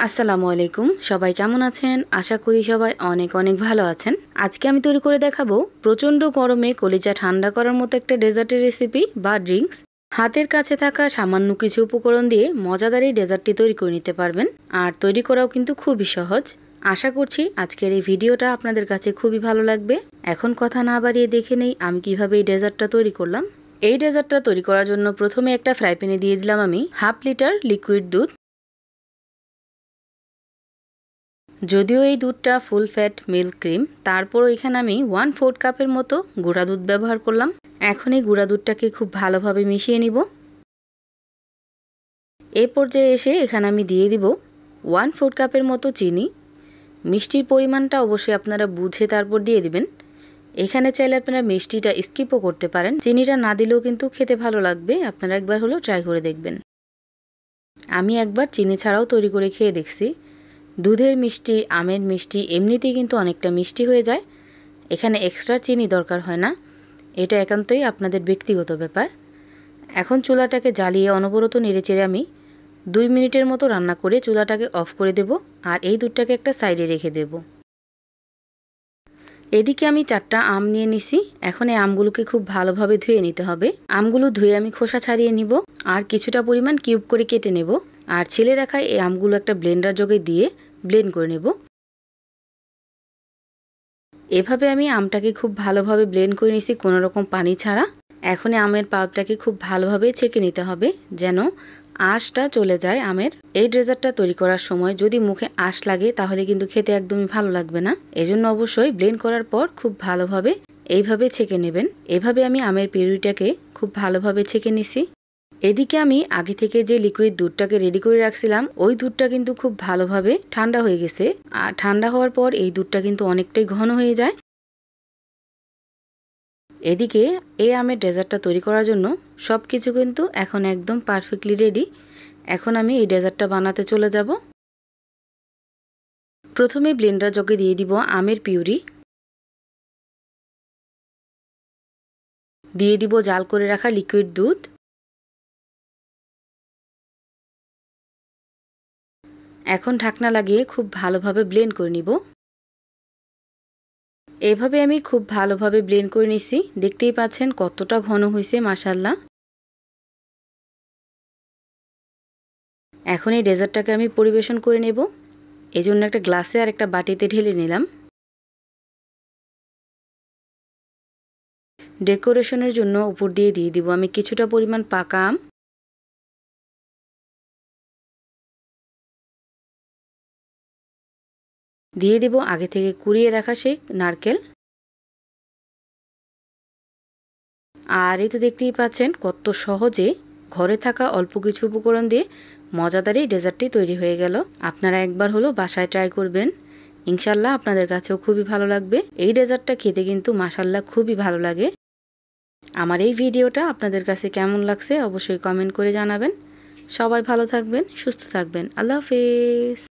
আসসালামু আলাইকুম, সবাই কেমন আছেন? আশা করি সবাই অনেক অনেক ভালো আছেন। আজকে আমি তৈরি করে দেখাবো প্রচণ্ড গরমে কলিজা ঠান্ডা করার মতো একটা ডেজার্টের রেসিপি বা ড্রিঙ্কস। হাতের কাছে থাকা সামান্য কিছু উপকরণ দিয়ে মজাদার এই ডেজার্টটি তৈরি করে নিতে পারবেন। আর তৈরি করাও কিন্তু খুবই সহজ। আশা করছি আজকের এই ভিডিওটা আপনাদের কাছে খুবই ভালো লাগবে। এখন কথা না বাড়িয়ে দেখে নেই আমি কিভাবে এই ডেজার্টটা তৈরি করলাম। এই ডেজার্টটা তৈরি করার জন্য প্রথমে একটা ফ্রাই প্যানে দিয়ে দিলাম আমি 1/2 লিটার লিকুইড দুধ। যদিও এই দুধটা ফুল ফ্যাট মিল্ক ক্রিম, তারপরও এখানে আমি 1/4 কাপের মতো গুঁড়া দুধ ব্যবহার করলাম। এখন এই গুঁড়া দুধটাকে খুব ভালোভাবে মিশিয়ে নিব। এই পর্যায়ে এসে এখানে আমি দিয়ে দিব 1/4 কাপের মতো চিনি। মিষ্টির পরিমাণটা অবশ্যই আপনারা বুঝে তারপর দিয়ে দিবেন। এখানে চাইলে আপনারা মিষ্টিটা স্কিপও করতে পারেন, চিনিটা না দিলেও কিন্তু খেতে ভালো লাগবে। আপনারা একবার হলেও ট্রাই করে দেখবেন। আমি একবার চিনি ছাড়াও তৈরি করে খেয়ে দেখছি। দুধের মিষ্টি, আমের মিষ্টি এমনিতেই কিন্তু অনেকটা মিষ্টি হয়ে যায়। এখানে এক্সট্রা চিনি দরকার হয় না। এটা একান্তই আপনাদের ব্যক্তিগত ব্যাপার। এখন চুলাটাকে জ্বালিয়ে অনবরত নেড়েচেড়ে আমি 2 মিনিটের মতো রান্না করে চুলাটাকে অফ করে দেব। আর এই দুধটাকে একটা সাইডে রেখে দেব। এদিকে আমি 4টা আম নিয়ে নিছি। এখন এই আমগুলোকে খুব ভালোভাবে ধুয়ে নিতে হবে। আমগুলো ধুয়ে আমি খোসা ছাড়িয়ে নিব আর কিছুটা পরিমাণ কিউব করে কেটে নেব। আর ছিলে রাখা এই আমগুলো একটা ব্লেন্ডার জগে দিয়ে ব্লেন্ড করে নেব। এভাবে আমি আমটাকে খুব ভালোভাবে ব্লেন্ড করে নিছি, কোনো রকম পানি ছাড়া। এখন আমের পাল্পটাকে খুব ভালোভাবে ছেঁকে নিতে হবে যেন আঁশটা চলে যায় আমের। এই ডেজার্টটা তৈরি করার সময় যদি মুখে আঁশ লাগে তাহলে কিন্তু খেতে একদমই ভালো লাগবে না। এজন্য অবশ্যই ব্লেন্ড করার পর খুব ভালোভাবে এইভাবে ছেঁকে নেবেন। এভাবে আমি আমের পিউরিটাকে খুব ভালোভাবে ছেঁকে নিছি। এদিকে আমি আগে থেকে যে লিকুইড দুধটাকে রেডি করে রাখছিলাম, ওই দুধটা কিন্তু খুব ভালোভাবে ঠান্ডা হয়ে গেছে। আর ঠান্ডা হওয়ার পর এই দুধটা কিন্তু অনেকটাই ঘন হয়ে যায়। এদিকে এই আমের ডেজার্টটা তৈরি করার জন্য সব কিছু কিন্তু এখন একদম পারফেক্টলি রেডি। এখন আমি এই ডেজার্টটা বানাতে চলে যাব। প্রথমে ব্লেন্ডার জগে দিয়ে দিব আমের পিউরি, দিয়ে দিব জাল করে রাখা লিকুইড দুধ। এখন ঢাকনা লাগিয়ে খুব ভালোভাবে ব্লেন্ড করে নিব। এভাবে আমি খুব ভালোভাবে ব্লেন্ড করে নিছি। দেখতেই পাচ্ছেন কতটা ঘন হয়েছে, মাশাআল্লাহ। এখন এই ডেজার্টটাকে আমি পরিবেশন করে নেব। এজন্য একটা গ্লাসে আর একটা বাটিতে ঢেলে নিলাম। ডেকোরেশনের জন্য উপর দিয়ে দিব আমি কিছুটা পরিমাণ পাকা আম। দিয়ে দিব আগে থেকে কুড়িয়ে রাখা সেই নারকেল। আর এই তো দেখতেই পাচ্ছেন কত সহজে ঘরে থাকা অল্প কিছু উপকরণ দিয়ে মজাদার এই ডেজার্টটি তৈরি হয়ে গেল। আপনারা একবার হলো বাসায় ট্রাই করবেন, ইনশাল্লাহ আপনাদের কাছেও খুবই ভালো লাগবে। এই ডেজার্টটা খেতে কিন্তু মাশাল্লাহ খুবই ভালো লাগে। আমার এই ভিডিওটা আপনাদের কাছে কেমন লাগছে অবশ্যই কমেন্ট করে জানাবেন। সবাই ভালো থাকবেন, সুস্থ থাকবেন। আল্লাহ হাফেজ।